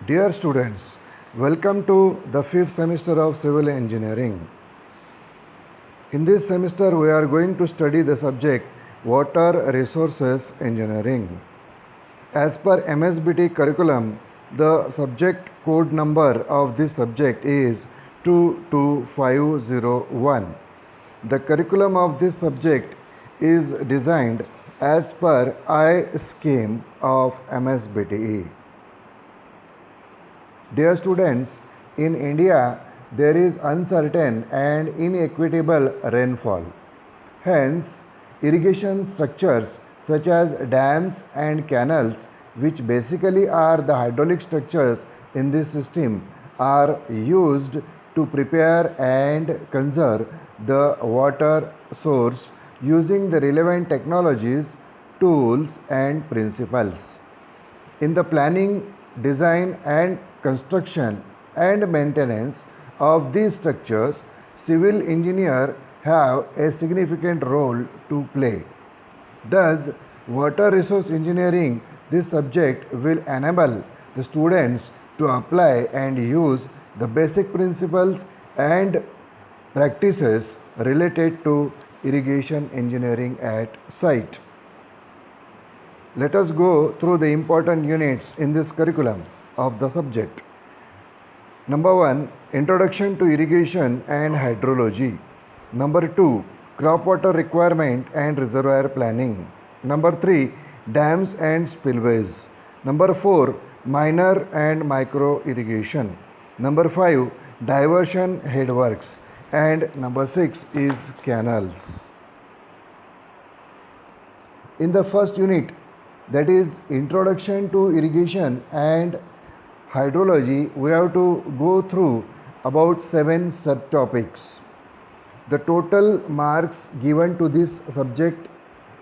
Dear students, welcome to the fifth semester of Civil Engineering. In this semester, we are going to study the subject Water Resources Engineering. As per MSBT curriculum, the subject code number of this subject is 22501. The curriculum of this subject is designed as per I scheme of MSBTE. Dear students, in India there is uncertain and inequitable rainfall. Hence, irrigation structures such as dams and canals, which basically are the hydraulic structures in this system, are used to prepare and conserve the water source using the relevant technologies, tools, and principles. In the planning, design, and construction and maintenance of these structures, civil engineers have a significant role to play. Thus, water resource engineering, this subject will enable the students to apply and use the basic principles and practices related to irrigation engineering at site. Let us go through the important units in this curriculum of the subject. Number 1, Introduction to Irrigation and Hydrology. Number 2, Crop water requirement and reservoir planning. Number 3, Dams and spillways. Number 4, Minor and micro irrigation. Number 5, Diversion headworks. And number 6 is canals. In the first unit, that is Introduction to Irrigation and Hydrology, we have to go through about 7 subtopics. The total marks given to this subject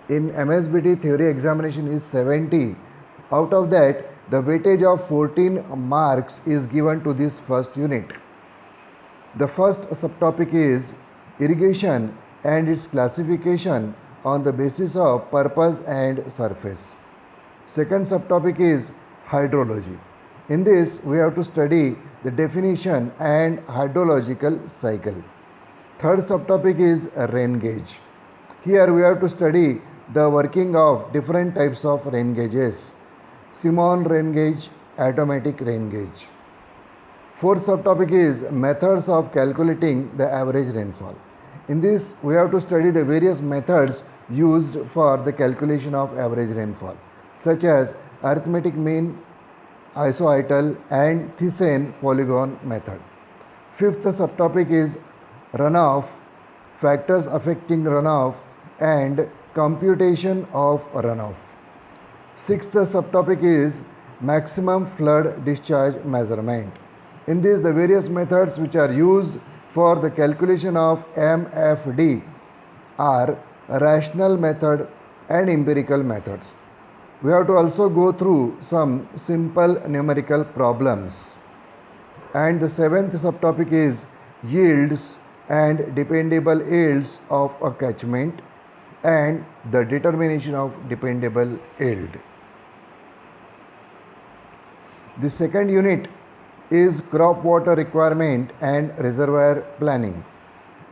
in MSBT theory examination is 70. Out of that, the weightage of 14 marks is given to this first unit. The first subtopic is irrigation and its classification on the basis of purpose and surface. Second subtopic is hydrology. In this, we have to study the definition and hydrological cycle. Third subtopic is rain gauge. Here we have to study the working of different types of rain gauges: Simon rain gauge, automatic rain gauge. Fourth subtopic is methods of calculating the average rainfall. In this, we have to study the various methods used for the calculation of average rainfall, such as arithmetic mean, isoidal, and Thiessen polygon method. Fifth subtopic is runoff, factors affecting runoff, and computation of runoff. Sixth subtopic is maximum flood discharge measurement. In this, the various methods which are used for the calculation of MFD are rational method and empirical methods. We have to also go through some simple numerical problems. And the seventh subtopic is yields and dependable yields of a catchment and the determination of dependable yield. The second unit is crop water requirement and reservoir planning.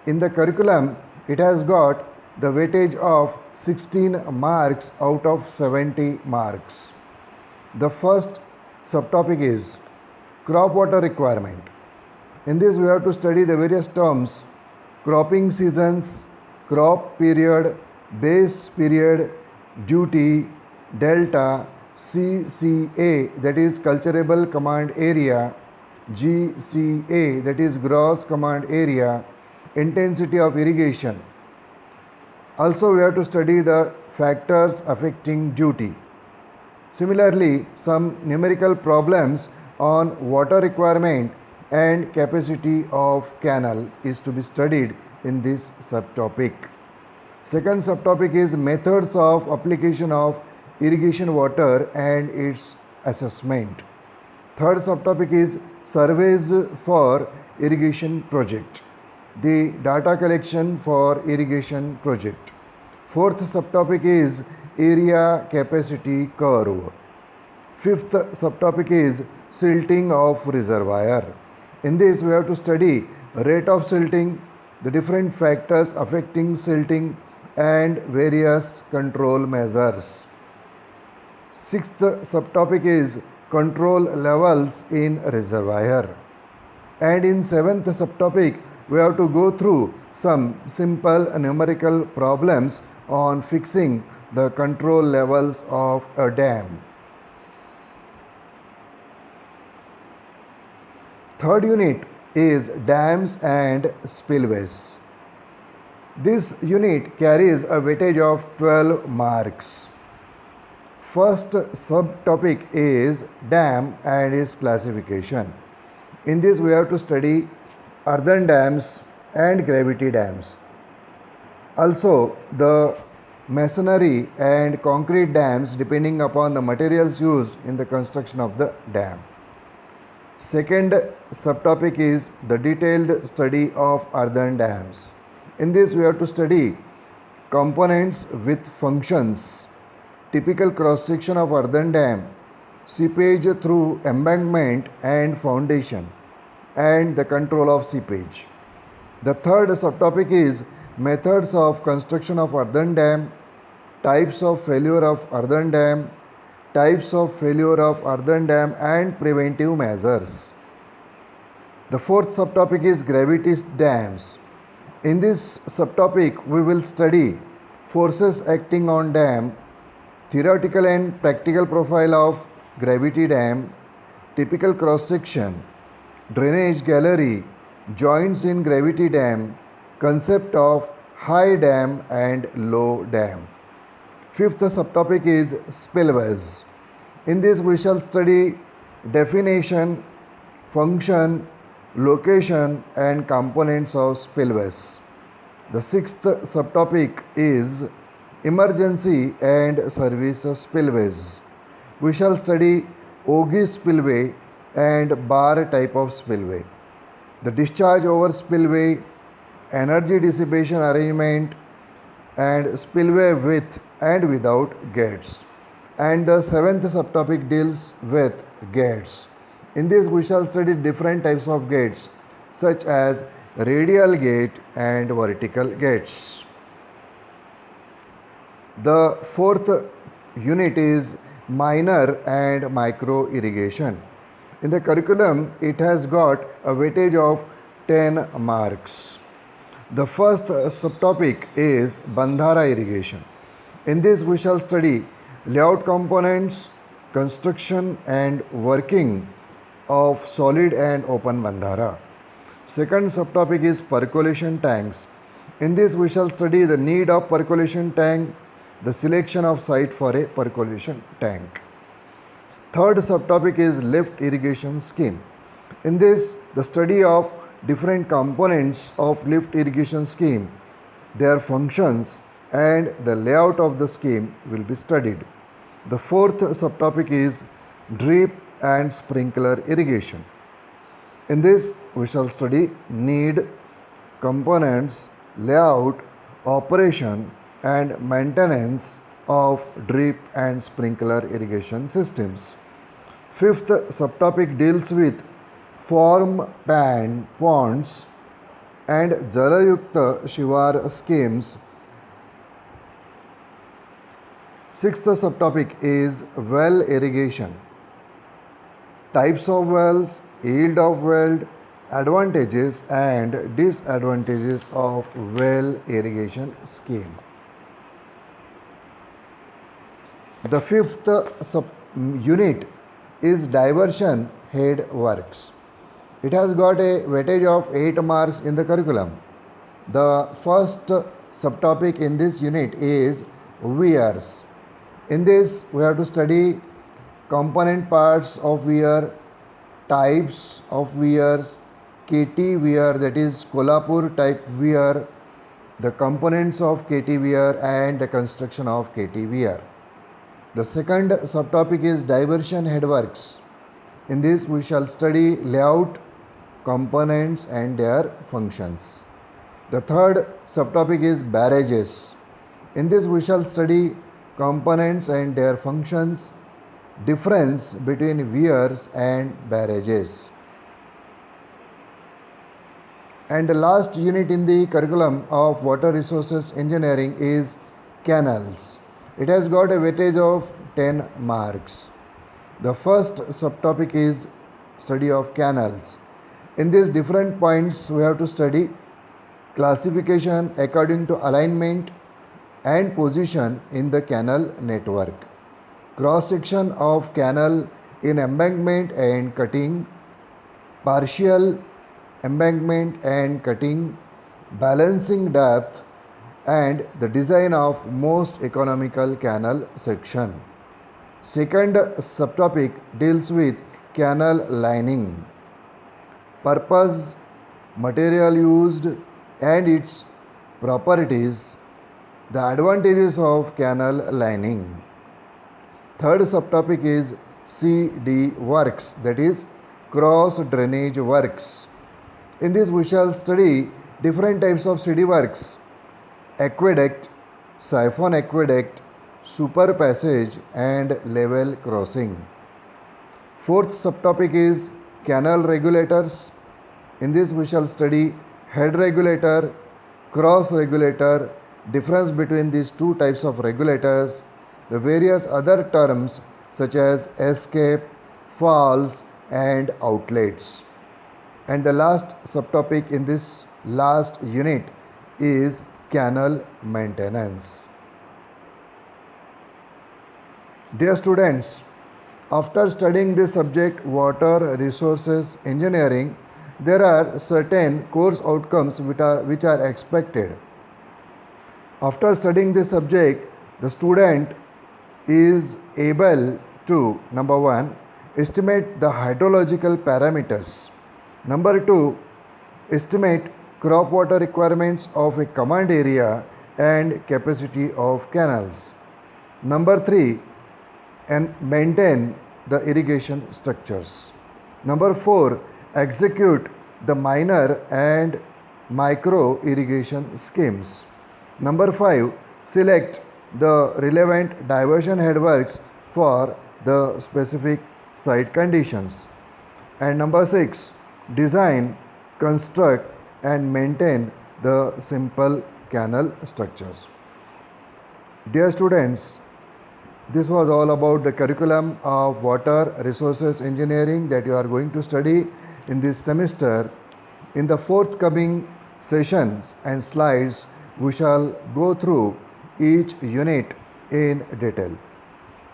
In the curriculum, it has got the weightage of 16 marks out of 70 marks. The first subtopic is crop water requirement. In this, we have to study the various terms: cropping seasons, crop period, base period, duty, delta, CCA, that is culturable command area, GCA, that is gross command area, intensity of irrigation. Also, we have to study the factors affecting duty. Similarly, some numerical problems on water requirement and capacity of canal is to be studied in this subtopic. Second subtopic is methods of application of irrigation water and its assessment. Third subtopic is surveys for irrigation project, the data collection for irrigation project. Fourth subtopic is area capacity curve. Fifth subtopic is silting of reservoir. In this we have to study rate of silting, the different factors affecting silting and various control measures. Sixth subtopic is control levels in reservoir. And in seventh subtopic we have to go through some simple numerical problems on fixing the control levels of a dam. Third unit is dams and spillways. This unit carries a weightage of 12 marks. First subtopic is dam and its classification. In this we have to study earthen dams and gravity dams. Also the masonry and concrete dams depending upon the materials used in the construction of the dam. Second subtopic is the detailed study of earthen dams. In this we have to study components with functions, typical cross section of earthen dam, seepage through embankment and foundation, and the control of seepage. The third subtopic is methods of construction of earthen dam, types of failure of earthen dam, types of failure of earthen dam and preventive measures. The fourth subtopic is gravity dams. In this subtopic we will study forces acting on dam, theoretical and practical profile of gravity dam, typical cross section, drainage gallery, joints in gravity dam, concept of high dam and low dam. Fifth subtopic is spillways. In this we shall study definition, function, location and components of spillways. The sixth subtopic is emergency and service spillways. We shall study Ogee spillway and bar type of spillway, the discharge over spillway, energy dissipation arrangement and spillway with and without gates. And the seventh subtopic deals with gates. In this we shall study different types of gates such as radial gate and vertical gates. The fourth unit is minor and micro irrigation. In the curriculum it has got a weightage of 10 marks. The first subtopic is Bandhara irrigation. In this we shall study layout components, construction and working of solid and open bandhara. Second subtopic is percolation tanks. In this we shall study the need of percolation tank, the selection of site for a percolation tank. Third subtopic is lift irrigation scheme. In this the study of different components of lift irrigation scheme, their functions and the layout of the scheme will be studied. The fourth subtopic is drip and sprinkler irrigation. In this we shall study need, components, layout, operation and maintenance of drip and sprinkler irrigation systems. Fifth subtopic deals with form pan ponds and Jalayukta Shivar schemes. Sixth subtopic is well irrigation. Types of wells, yield of well, advantages and disadvantages of well irrigation scheme. The fifth unit is diversion head works. It has got a weightage of 8 marks in the curriculum. The first subtopic in this unit is weirs. In this we have to study component parts of weir, types of weirs, KT weir, that is Kolhapur type weir, the components of KT weir and the construction of KT weir. The second subtopic is diversion headworks. In this we shall study layout, components and their functions. The third subtopic is barrages. In this we shall study components and their functions, difference between weirs and barrages. And the last unit in the curriculum of water resources engineering is canals. It has got a weightage of 10 marks. The first subtopic is study of canals. In these different points we have to study classification according to alignment and position in the canal network, cross section of canal in embankment and cutting, partial embankment and cutting, balancing depth, and the design of most economical canal section. Second subtopic deals with canal lining, purpose, material used and its properties, the advantages of canal lining. Third subtopic is CD works, that is cross drainage works. In this we shall study different types of CD works: aqueduct, siphon aqueduct, super passage and level crossing. Fourth subtopic is canal regulators. In this we shall study head regulator, cross regulator, difference between these two types of regulators, the various other terms such as escape, falls and outlets. And the last subtopic in this last unit is canal maintenance. Dear students, after studying this subject water resources engineering, there are certain course outcomes which are expected. After studying this subject, the student is able to, number one, estimate the hydrological parameters. Number two, estimate crop water requirements of a command area and capacity of canals. Number three, and maintain the irrigation structures. Number four, execute the minor and micro irrigation schemes. Number five, select the relevant diversion headworks for the specific site conditions. And number six, design, construct and maintain the simple canal structures. Dear students, this was all about the curriculum of water resources engineering that you are going to study in this semester. In the forthcoming sessions and slides, we shall go through each unit in detail.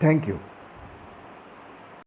Thank you.